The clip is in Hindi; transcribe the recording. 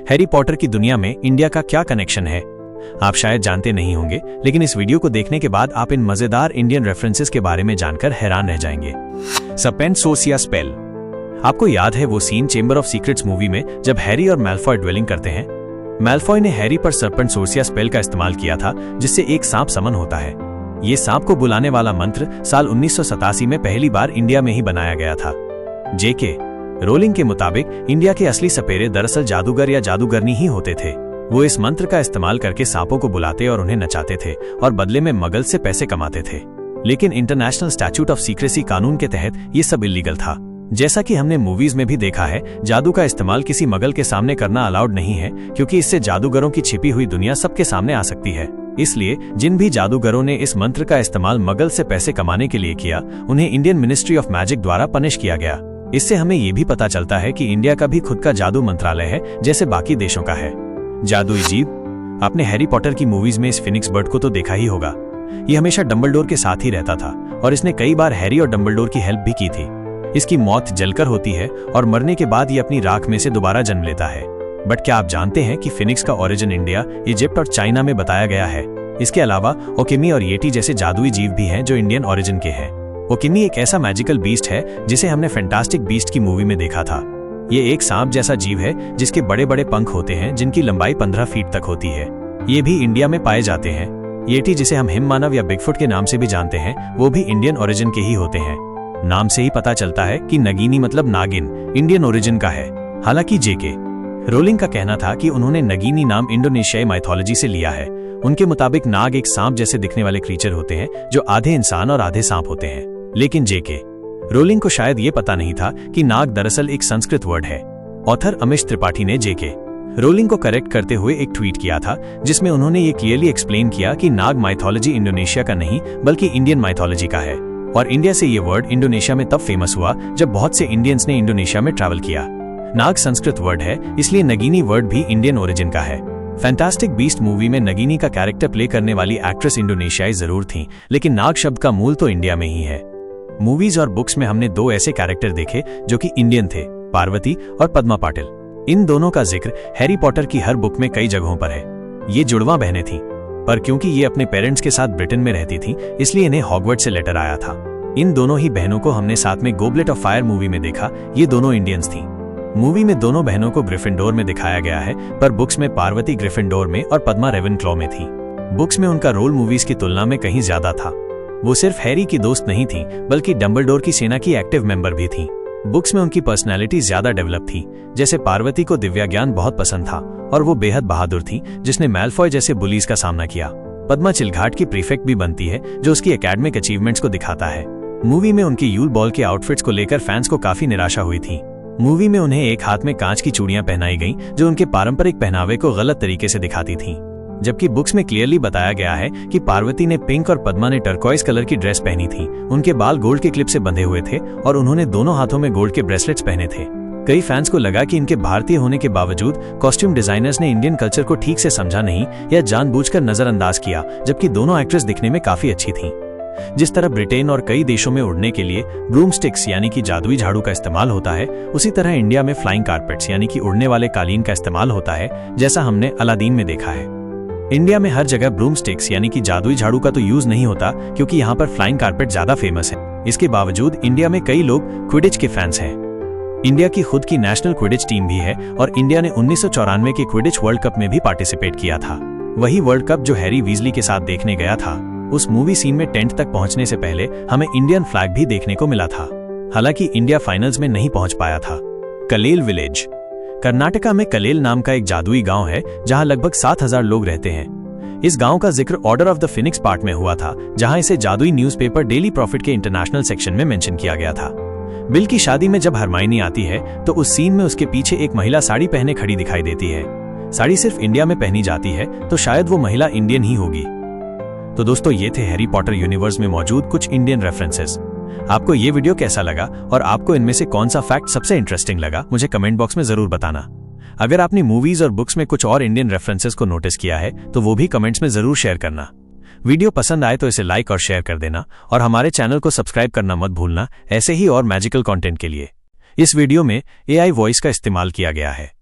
हैरी पॉटर की दुनिया में इंडिया का क्या कनेक्शन है? आप शायद जानते नहीं होंगे, लेकिन इस वीडियो को देखने के बाद आप इन मजेदार इंडियन रेफरेंसेस के बारे में जानकर हैरान रह जाएंगे। Serpensortia spell. आपको याद है वो scene chamber of secrets movie में जब हैरी और मैल्फॉय ड्वेलिंग करते हैं? मैल्फॉय ने हैरी पर सर्पेंट सोर्सिया स्पेल का इस्तेमाल किया था, जिससे एक सांप समन होता है। ये सांप को बुलाने वाला मंत्र साल 1987 में पहली बार इंडिया में ही बनाया गया था। जेके रोलिंग के मुताबिक इंडिया के असली सपेरे दरअसल जादूगर या जादूगरनी ही होते थे। वो इस मंत्र का इस्तेमाल करके सांपों को बुलाते और उन्हें नचाते थे और बदले में मगल से पैसे कमाते थे। लेकिन इंटरनेशनल स्टैट्यूट ऑफ सीक्रेसी कानून के तहत ये सब इलीगल था। जैसा कि हमने मूवीज में भी देखा है, जादू का इस्तेमाल किसी मगल के सामने करना अलाउड नहीं है, क्योंकि इससे जादूगरों की छिपी हुई दुनिया सबके सामने आ सकती है। इसलिए जिन भी जादूगरों ने इस मंत्र का इस्तेमाल मगल से पैसे कमाने के लिए किया, उन्हें इंडियन मिनिस्ट्री ऑफ मैजिक द्वारा पनिश किया गया। इससे हमें ये भी पता चलता है कि इंडिया का भी खुद का जादू मंत्रालय है, जैसे बाकी देशों का है। जादुई जीव। आपने हैरी पॉटर की मूवीज में इस फिनिक्स बर्ड को तो देखा ही होगा। ये हमेशा डंबलडोर के साथ ही रहता था और इसने कई बार हैरी और डंबलडोर की हेल्प भी की थी। इसकी मौत जलकर होती है और मरने के बाद ये अपनी राख में से दोबारा जन्म लेता है। बट क्या आप जानते हैं कि फिनिक्स का ओरिजिन इंडिया, इजिप्ट और चाइना में बताया गया है? इसके अलावा ओकिमी और येटी जैसे जादुई जीव भी हैं जो इंडियन ओरिजिन के हैं। ओकिमी एक ऐसा मैजिकल बीस्ट है जिसे हमने फैंटास्टिक बीस्ट की मूवी में देखा था। ये एक सांप जैसा जीव है जिसके बड़े बड़े पंख होते हैं, जिनकी लंबाई 15 फीट तक होती है। ये भी इंडिया में पाए जाते हैं। येटी, जिसे हम हिम मानव या बिगफुट के नाम से भी जानते हैं, वो भी इंडियन ओरिजिन के ही होते हैं। नाम से ही पता चलता है कि नगीनी मतलब नागिन इंडियन ओरिजिन का है। हालांकि जेके रोलिंग का कहना था कि उन्होंने नगीनी नाम इंडोनेशियाई माइथोलॉजी से लिया है। उनके मुताबिक नाग एक सांप जैसे दिखने वाले क्रीचर होते हैं जो आधे इंसान और आधे सांप होते हैं। लेकिन जेके रोलिंग को शायद ये पता नहीं था कि नाग दरअसल एक संस्कृत वर्ड है। ऑथर अमिश त्रिपाठी ने जेके रोलिंग को करेक्ट करते हुए एक ट्वीट किया था, जिसमें उन्होंने ये क्लियरली एक्सप्लेन किया कि नाग माइथोलॉजी इंडोनेशिया का नहीं बल्कि इंडियन माइथोलॉजी का है, और इंडिया से ये वर्ड इंडोनेशिया में तब फेमस हुआ जब बहुत से इंडियंस ने इंडोनेशिया में ट्रैवल किया। नाग संस्कृत वर्ड है, इसलिए नगीनी वर्ड भी इंडियन ओरिजिन का है। फैंटास्टिक बीस्ट मूवी में नगीनी का कैरेक्टर प्ले करने वाली एक्ट्रेस इंडोनेशियाई जरूर थी, लेकिन नाग शब्द का मूल तो इंडिया में ही है। मूवीज और बुक्स में हमने दो ऐसे कैरेक्टर देखे जो कि इंडियन थे, पार्वती और पद्मा पाटिल। इन दोनों का जिक्र हैरी पॉटर की हर बुक में कई जगहों पर है। ये जुड़वा बहनें थीं, पर क्योंकि ये अपने पेरेंट्स के साथ ब्रिटेन में रहती थीं, इसलिए इन्हें हॉगवर्ट्स से लेटर आया था। इन दोनों ही बहनों को हमने साथ में गोबलेट ऑफ फायर मूवी में देखा। ये दोनों इंडियंस थीं। मूवी में दोनों बहनों को ग्रिफिंडोर में दिखाया गया है, पर बुक्स में पार्वती ग्रिफिंडोर में और पद्मा रेवेनक्लॉ में थी। बुक्स में उनका रोल मूवीज की तुलना में कहीं ज्यादा था। वो सिर्फ हैरी की दोस्त नहीं थी, बल्कि डंबलडोर की सेना की एक्टिव मेंबर भी थी। बुक्स में उनकी पर्सनैलिटी ज्यादा डेवलप थी। जैसे पार्वती को दिव्या ज्ञान बहुत पसंद था और वो बेहद बहादुर थी, जिसने मैल्फॉय जैसे बुलीज का सामना किया। पद्मा चिलघाट की प्रीफेक्ट भी बनती है, जो उसकी एकेडमिक अचीवमेंट्स को दिखाता है। मूवी में उनकी यूल बॉल के आउटफिट्स को लेकर फैंस को काफी निराशा हुई थी। मूवी में उन्हें एक हाथ में कांच की चूड़ियां पहनाई गईं, जो उनके पारंपरिक पहनावे को गलत तरीके से दिखाती थीं। जबकि बुक्स में क्लियरली बताया गया है कि पार्वती ने पिंक और पद्मा ने टर्कोइज कलर की ड्रेस पहनी थी। उनके बाल गोल्ड के क्लिप से बंधे हुए थे और उन्होंने दोनों हाथों में गोल्ड के ब्रेसलेट्स पहने थे। कई फैंस को लगा कि इनके भारतीय होने के बावजूद कॉस्ट्यूम डिजाइनर्स ने इंडियन कल्चर को ठीक से समझा नहीं या जानबूझकर नजरअंदाज किया, जबकि दोनों एक्ट्रेस दिखने में काफी अच्छी थीं। जिस तरह ब्रिटेन और कई देशों में उड़ने के लिए ब्रूमस्टिक्स यानी कि जादुई झाड़ू का इस्तेमाल होता है, उसी तरह इंडिया में फ्लाइंग कारपेट्स यानी कि उड़ने वाले कालीन का इस्तेमाल होता है, जैसा हमने अलादीन में देखा है। इंडिया में हर जगह ब्रूमस्टिक्स यानी कि जादुई झाड़ू का तो यूज नहीं होता, क्योंकि यहाँ पर फ्लाइंग कारपेट ज्यादा फेमस है। इसके बावजूद इंडिया में कई लोग क्विडिच के फैंस हैं। इंडिया की खुद की नेशनल क्विडिच टीम भी है और इंडिया ने 1994 के क्विडिच वर्ल्ड कप में भी पार्टिसिपेट किया था। वही वर्ल्ड कप जो हैरी वीजली के साथ देखने गया था। उस मूवी सीन में टेंट तक पहुंचने से पहले हमें इंडियन फ्लैग भी देखने को मिला था। हालांकि इंडिया फाइनल्स में नहीं पहुंच पाया था। कलेल विलेज। कर्नाटका में कलेल नाम का एक जादुई गांव है, जहां लगभग 7000 लोग रहते हैं। इस गांव का जिक्र order of the Phoenix part में हुआ था, जहां इसे जादुई न्यूज़पेपर डेली प्रॉफिट के इंटरनेशनल सेक्शन में मेंशन किया गया था। बिल की शादी में जब हरमाइनी आती है, तो उस सीन में उसके पीछे एक महिला साड़ी पहने खड़ी दिखाई देती है। साड़ी सिर्फ इंडिया में पहनी जाती है, तो शायद वो महिला इंडियन ही होगी। तो दोस्तों, ये थे हैरी पॉटर यूनिवर्स में मौजूद कुछ इंडियन रेफरेंसेस। आपको ये वीडियो कैसा लगा और आपको इनमें से कौन सा फैक्ट सबसे इंटरेस्टिंग लगा, मुझे कमेंट बॉक्स में जरूर बताना। अगर आपने मूवीज और बुक्स में कुछ और इंडियन रेफरेंसेस को नोटिस किया है, तो वो भी कमेंट्स में जरूर शेयर करना। वीडियो पसंद आए तो इसे लाइक और शेयर कर देना और हमारे चैनल को सब्सक्राइब करना मत भूलना, ऐसे ही और मैजिकल कंटेंट के लिए। इस वीडियो में AI वॉइस का इस्तेमाल किया गया है।